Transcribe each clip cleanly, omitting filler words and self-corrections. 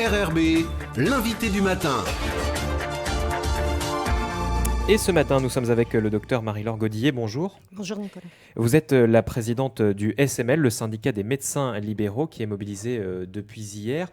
RRB, l'invité du matin. Et ce matin, nous sommes avec le docteur Marie-Laure Godillet. Bonjour. Bonjour Nicolas. Vous êtes la présidente du SML, le syndicat des médecins libéraux, qui est mobilisé depuis hier.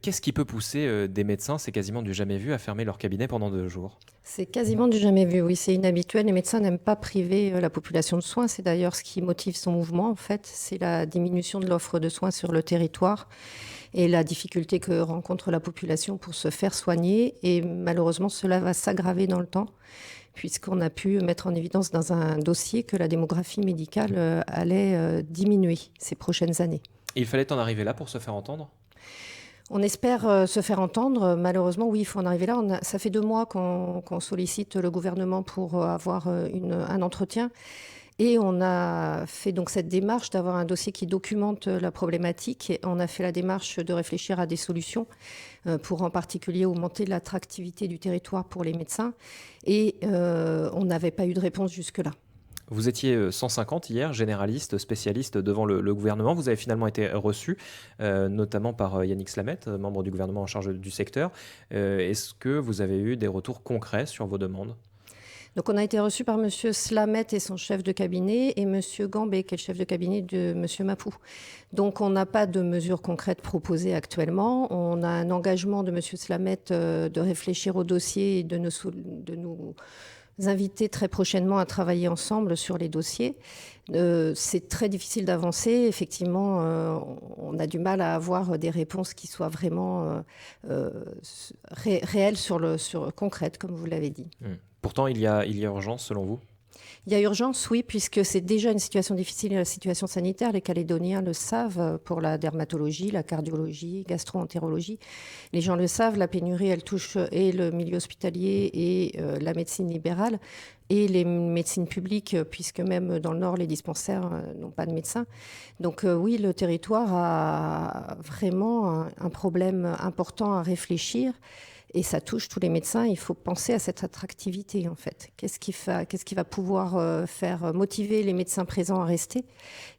Qu'est-ce qui peut pousser des médecins, c'est quasiment du jamais vu, à fermer leur cabinet pendant 2 jours ? C'est quasiment du jamais vu, oui, c'est inhabituel. Les médecins n'aiment pas priver la population de soins. C'est d'ailleurs ce qui motive son mouvement, en fait. C'est la diminution de l'offre de soins sur le territoire et la difficulté que rencontre la population pour se faire soigner. Et malheureusement, cela va s'aggraver dans le temps, puisqu'on a pu mettre en évidence dans un dossier que la démographie médicale allait diminuer ces prochaines années. Et il fallait en arriver là pour se faire entendre ? On espère se faire entendre. Malheureusement, oui, il faut en arriver là. Ça fait 2 mois qu'on sollicite le gouvernement pour avoir un entretien. Et on a fait donc cette démarche d'avoir un dossier qui documente la problématique. Et on a fait la démarche de réfléchir à des solutions pour en particulier augmenter l'attractivité du territoire pour les médecins. Et on n'avait pas eu de réponse jusque-là. Vous étiez 150 hier, généralistes, spécialistes devant le gouvernement. Vous avez finalement été reçus, notamment par Yannick Slamet, membre du gouvernement en charge du secteur. Est-ce que vous avez eu des retours concrets sur vos demandes ? Donc on a été reçus par M. Slamet et son chef de cabinet et M. Gambé, qui est le chef de cabinet de M. Mapou. Donc on n'a pas de mesures concrètes proposées actuellement. On a un engagement de M. Slamet de réfléchir au dossier et de nous inviter très prochainement à travailler ensemble sur les dossiers. C'est très difficile d'avancer. Effectivement, on a du mal à avoir des réponses qui soient vraiment réelles, concrètes, comme vous l'avez dit. Pourtant, il y a urgence, selon vous ? Il y a urgence, oui, puisque c'est déjà une situation difficile, la situation sanitaire. Les Calédoniens le savent pour la dermatologie, la cardiologie, gastro-entérologie. Les gens le savent, la pénurie, elle touche et le milieu hospitalier et la médecine libérale et les médecines publiques, puisque même dans le Nord, les dispensaires n'ont pas de médecins. Donc oui, le territoire a vraiment un problème important à réfléchir. Et ça touche tous les médecins. Il faut penser à cette attractivité, en fait. Qu'est-ce qui va pouvoir faire motiver les médecins présents à rester ?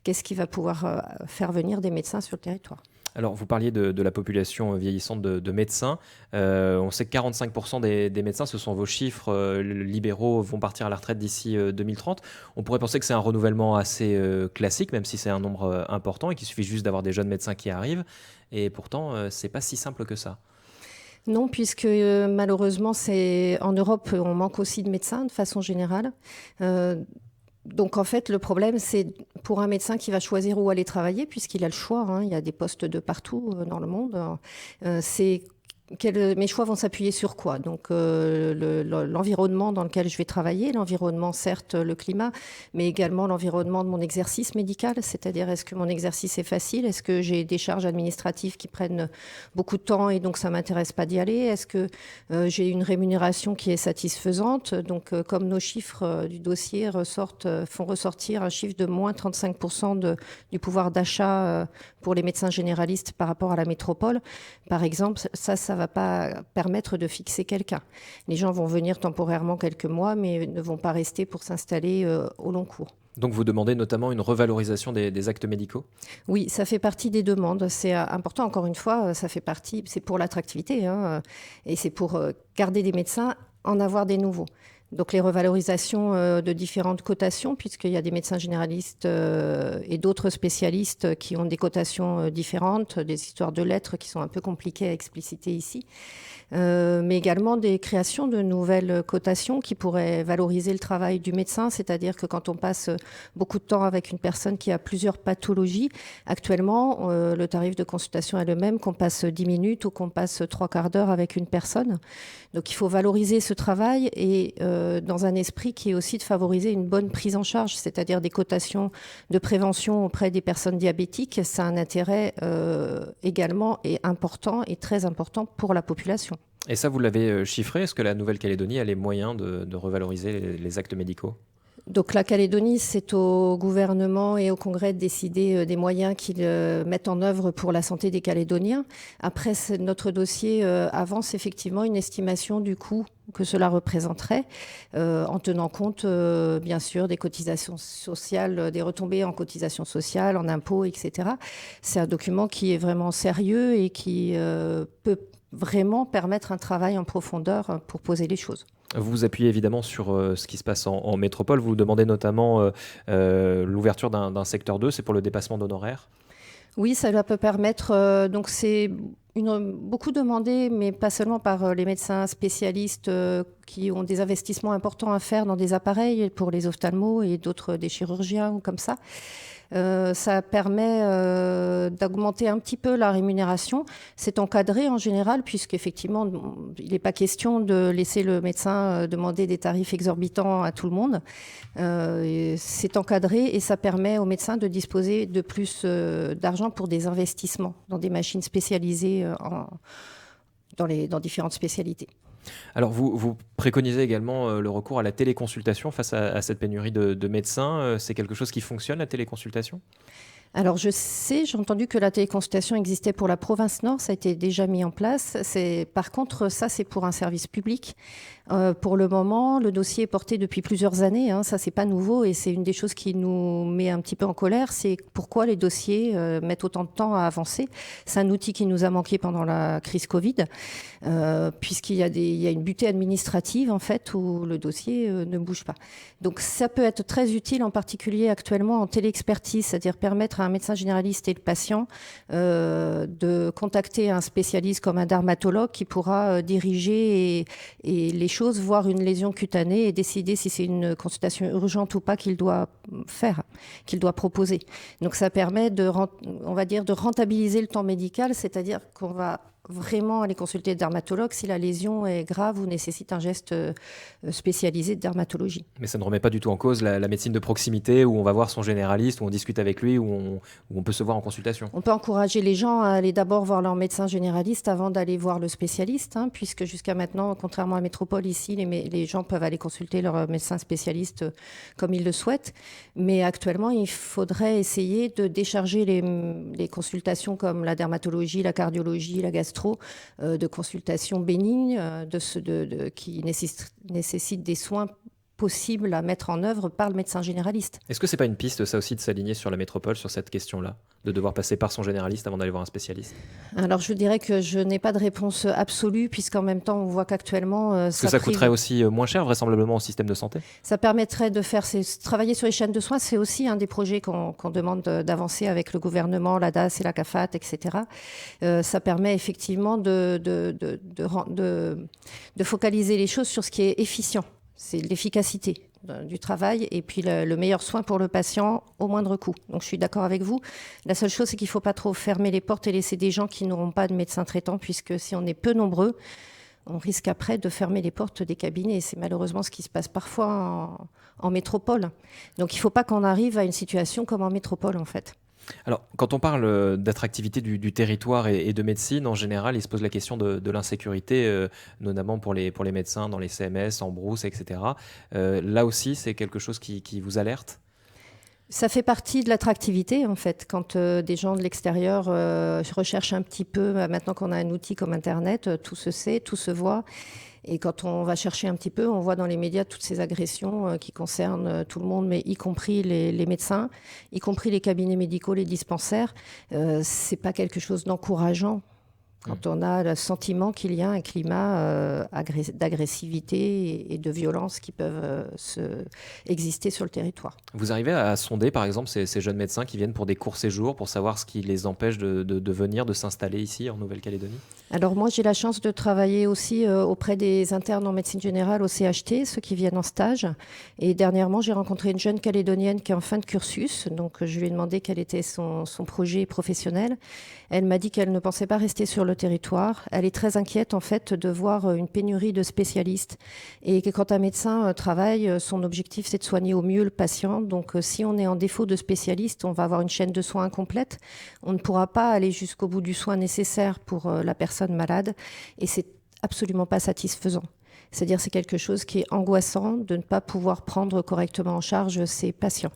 Qu'est-ce qui va pouvoir faire venir des médecins sur le territoire ? Alors, vous parliez de la population vieillissante de médecins. On sait que 45% des médecins, ce sont vos chiffres libéraux, vont partir à la retraite d'ici 2030. On pourrait penser que c'est un renouvellement assez classique, même si c'est un nombre important et qu'il suffit juste d'avoir des jeunes médecins qui arrivent. Et pourtant, c'est pas si simple que ça. Non, puisque malheureusement, en Europe, on manque aussi de médecins de façon générale. Donc en fait, le problème, c'est pour un médecin qui va choisir où aller travailler, puisqu'il a le choix, il y a des postes de partout dans le monde, mes choix vont s'appuyer sur quoi ? Donc l'environnement dans lequel je vais travailler, l'environnement, certes, le climat, mais également l'environnement de mon exercice médical, c'est-à-dire est-ce que mon exercice est facile ? Est-ce que j'ai des charges administratives qui prennent beaucoup de temps et donc ça ne m'intéresse pas d'y aller ? Est-ce que j'ai une rémunération qui est satisfaisante ? Donc comme nos chiffres du dossier font ressortir un chiffre de moins 35% du pouvoir d'achat pour les médecins généralistes par rapport à la métropole, par exemple, ça va pas permettre de fixer quelqu'un. Les gens vont venir temporairement quelques mois, mais ne vont pas rester pour s'installer au long cours. Donc vous demandez notamment une revalorisation des actes médicaux ? Oui, ça fait partie des demandes. C'est important, encore une fois, c'est pour l'attractivité et c'est pour garder des médecins, en avoir des nouveaux. Donc les revalorisations de différentes cotations, puisqu'il y a des médecins généralistes et d'autres spécialistes qui ont des cotations différentes, des histoires de lettres qui sont un peu compliquées à expliciter ici, mais également des créations de nouvelles cotations qui pourraient valoriser le travail du médecin, c'est-à-dire que quand on passe beaucoup de temps avec une personne qui a plusieurs pathologies, actuellement le tarif de consultation est le même qu'on passe 10 minutes ou qu'on passe 3/4 d'heure avec une personne. Donc il faut valoriser ce travail et dans un esprit qui est aussi de favoriser une bonne prise en charge, c'est-à-dire des cotations de prévention auprès des personnes diabétiques. Ça a un intérêt également et important et très important pour la population. Et ça, vous l'avez chiffré ? Est-ce que la Nouvelle-Calédonie a les moyens de revaloriser les actes médicaux ? Donc la Calédonie, c'est au gouvernement et au Congrès de décider des moyens qu'ils mettent en œuvre pour la santé des Calédoniens. Après, notre dossier avance effectivement une estimation du coût que cela représenterait, en tenant compte, bien sûr, des cotisations sociales, des retombées en cotisations sociales, en impôts, etc. C'est un document qui est vraiment sérieux et qui peut vraiment permettre un travail en profondeur pour poser les choses. Vous vous appuyez évidemment sur ce qui se passe en métropole. Vous demandez notamment l'ouverture d'un secteur 2, c'est pour le dépassement d'honoraires. Oui, ça peut permettre. Donc c'est beaucoup demandé, mais pas seulement par les médecins spécialistes qui ont des investissements importants à faire dans des appareils pour les ophtalmos et d'autres, des chirurgiens ou comme ça. Ça permet d'augmenter un petit peu la rémunération. C'est encadré en général, puisqu'effectivement, il n'est pas question de laisser le médecin demander des tarifs exorbitants à tout le monde. C'est encadré et ça permet aux médecins de disposer de plus d'argent pour des investissements dans des machines spécialisées dans différentes spécialités. Alors, vous préconisez également le recours à la téléconsultation face à cette pénurie de médecins. C'est quelque chose qui fonctionne, la téléconsultation ? Alors j'ai entendu que la téléconsultation existait pour la province Nord, ça a été déjà mis en place. Par contre, ça c'est pour un service public. Pour le moment, le dossier est porté depuis plusieurs années, ça c'est pas nouveau et c'est une des choses qui nous met un petit peu en colère, c'est pourquoi les dossiers mettent autant de temps à avancer. C'est un outil qui nous a manqué pendant la crise Covid, puisqu'il y a une butée administrative en fait où le dossier ne bouge pas. Donc ça peut être très utile en particulier actuellement en téléexpertise, c'est-à-dire permettre à un médecin généraliste et le patient de contacter un spécialiste comme un dermatologue qui pourra diriger et les choses, voir une lésion cutanée et décider si c'est une consultation urgente ou pas qu'il doit faire, qu'il doit proposer. Donc ça permet de rentabiliser le temps médical, c'est-à-dire qu'on va vraiment aller consulter le dermatologue si la lésion est grave ou nécessite un geste spécialisé de dermatologie. Mais ça ne remet pas du tout en cause la médecine de proximité où on va voir son généraliste, où on discute avec lui, où on peut se voir en consultation. On peut encourager les gens à aller d'abord voir leur médecin généraliste avant d'aller voir le spécialiste, puisque jusqu'à maintenant, contrairement à métropole, ici, les gens peuvent aller consulter leur médecin spécialiste comme ils le souhaitent. Mais actuellement, il faudrait essayer de décharger les consultations comme la dermatologie, la cardiologie, la gastro, de consultations bénignes qui nécessitent des soins possibles à mettre en œuvre par le médecin généraliste. Est-ce que c'est pas une piste, ça aussi, de s'aligner sur la métropole sur cette question-là, de devoir passer par son généraliste avant d'aller voir un spécialiste ? Alors je dirais que je n'ai pas de réponse absolue, puisqu'en même temps on voit qu'actuellement... Est-ce que ça coûterait aussi moins cher vraisemblablement au système de santé ? Ça permettrait de travailler sur les chaînes de soins, c'est aussi un des projets qu'on demande d'avancer avec le gouvernement, la DAS et la CAFAT, etc. Ça permet effectivement de focaliser les choses sur ce qui est efficient. C'est l'efficacité du travail et puis le meilleur soin pour le patient au moindre coût. Donc je suis d'accord avec vous. La seule chose, c'est qu'il ne faut pas trop fermer les portes et laisser des gens qui n'auront pas de médecin traitant, puisque si on est peu nombreux, on risque après de fermer les portes des cabinets. Et c'est malheureusement ce qui se passe parfois en métropole. Donc il ne faut pas qu'on arrive à une situation comme en métropole en fait. Alors, quand on parle d'attractivité du territoire et de médecine, en général, il se pose la question de l'insécurité, notamment pour les médecins dans les CMS, en brousse, etc. Là aussi, c'est quelque chose qui vous alerte ? Ça fait partie de l'attractivité, en fait. Quand des gens de l'extérieur recherchent un petit peu, maintenant qu'on a un outil comme Internet, tout se sait, tout se voit. Et quand on va chercher un petit peu, on voit dans les médias toutes ces agressions qui concernent tout le monde, mais y compris les médecins, y compris les cabinets médicaux, les dispensaires. C'est pas quelque chose d'encourageant quand on a le sentiment qu'il y a un climat d'agressivité et de violence qui peuvent exister sur le territoire. Vous arrivez à sonder, par exemple, ces jeunes médecins qui viennent pour des courts séjours, pour savoir ce qui les empêche de venir, de s'installer ici, en Nouvelle-Calédonie ? Alors moi, j'ai la chance de travailler aussi auprès des internes en médecine générale au CHT, ceux qui viennent en stage. Et dernièrement, j'ai rencontré une jeune Calédonienne qui est en fin de cursus. Donc, je lui ai demandé quel était son projet professionnel. Elle m'a dit qu'elle ne pensait pas rester sur le territoire. Elle est très inquiète, en fait, de voir une pénurie de spécialistes. Et que quand un médecin travaille, son objectif, c'est de soigner au mieux le patient. Donc, si on est en défaut de spécialistes, on va avoir une chaîne de soins incomplète. On ne pourra pas aller jusqu'au bout du soin nécessaire pour la personne malade. Et c'est absolument pas satisfaisant. C'est-à-dire c'est quelque chose qui est angoissant de ne pas pouvoir prendre correctement en charge ses patients.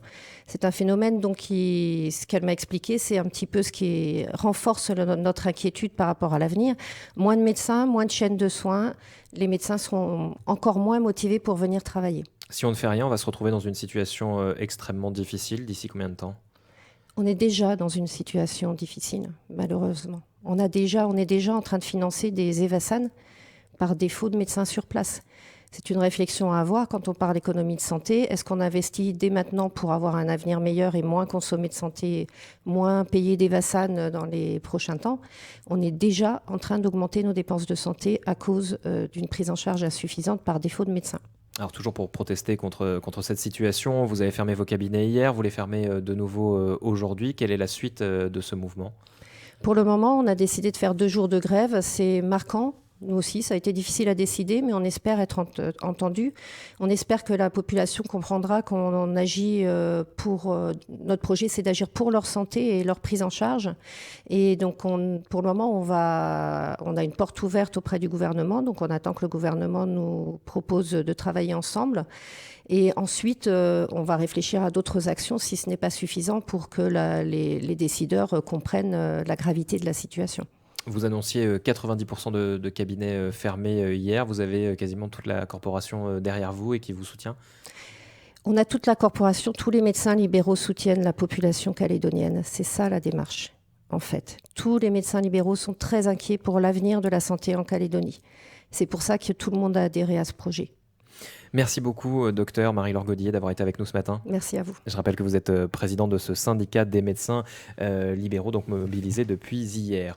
C'est un phénomène donc ce qu'elle m'a expliqué, c'est un petit peu ce qui renforce notre inquiétude par rapport à l'avenir. Moins de médecins, moins de chaînes de soins, les médecins seront encore moins motivés pour venir travailler. Si on ne fait rien, on va se retrouver dans une situation extrêmement difficile d'ici combien de temps ? On est déjà dans une situation difficile, malheureusement. On est déjà en train de financer des EVASAN par défaut de médecins sur place. C'est une réflexion à avoir quand on parle d'économie de santé. Est-ce qu'on investit dès maintenant pour avoir un avenir meilleur et moins consommer de santé, moins payer d'EVASAN dans les prochains temps ? On est déjà en train d'augmenter nos dépenses de santé à cause d'une prise en charge insuffisante par défaut de médecins. Alors toujours pour protester contre cette situation, vous avez fermé vos cabinets hier, vous les fermez de nouveau aujourd'hui. Quelle est la suite de ce mouvement ? Pour le moment, on a décidé de faire 2 jours de grève. C'est marquant. Nous aussi, ça a été difficile à décider, mais on espère être entendu. On espère que la population comprendra qu'on agit pour... notre projet, c'est d'agir pour leur santé et leur prise en charge. Et donc, pour le moment, on a une porte ouverte auprès du gouvernement. Donc, on attend que le gouvernement nous propose de travailler ensemble. Et ensuite, on va réfléchir à d'autres actions si ce n'est pas suffisant pour que les décideurs comprennent la gravité de la situation. Vous annonciez 90% de cabinets fermés hier. Vous avez quasiment toute la corporation derrière vous et qui vous soutient ? On a toute la corporation, tous les médecins libéraux soutiennent la population calédonienne. C'est ça la démarche, en fait. Tous les médecins libéraux sont très inquiets pour l'avenir de la santé en Calédonie. C'est pour ça que tout le monde a adhéré à ce projet. Merci beaucoup, docteur Marie-Laure Gaudier, d'avoir été avec nous ce matin. Merci à vous. Je rappelle que vous êtes président de ce syndicat des médecins libéraux, donc mobilisé depuis hier.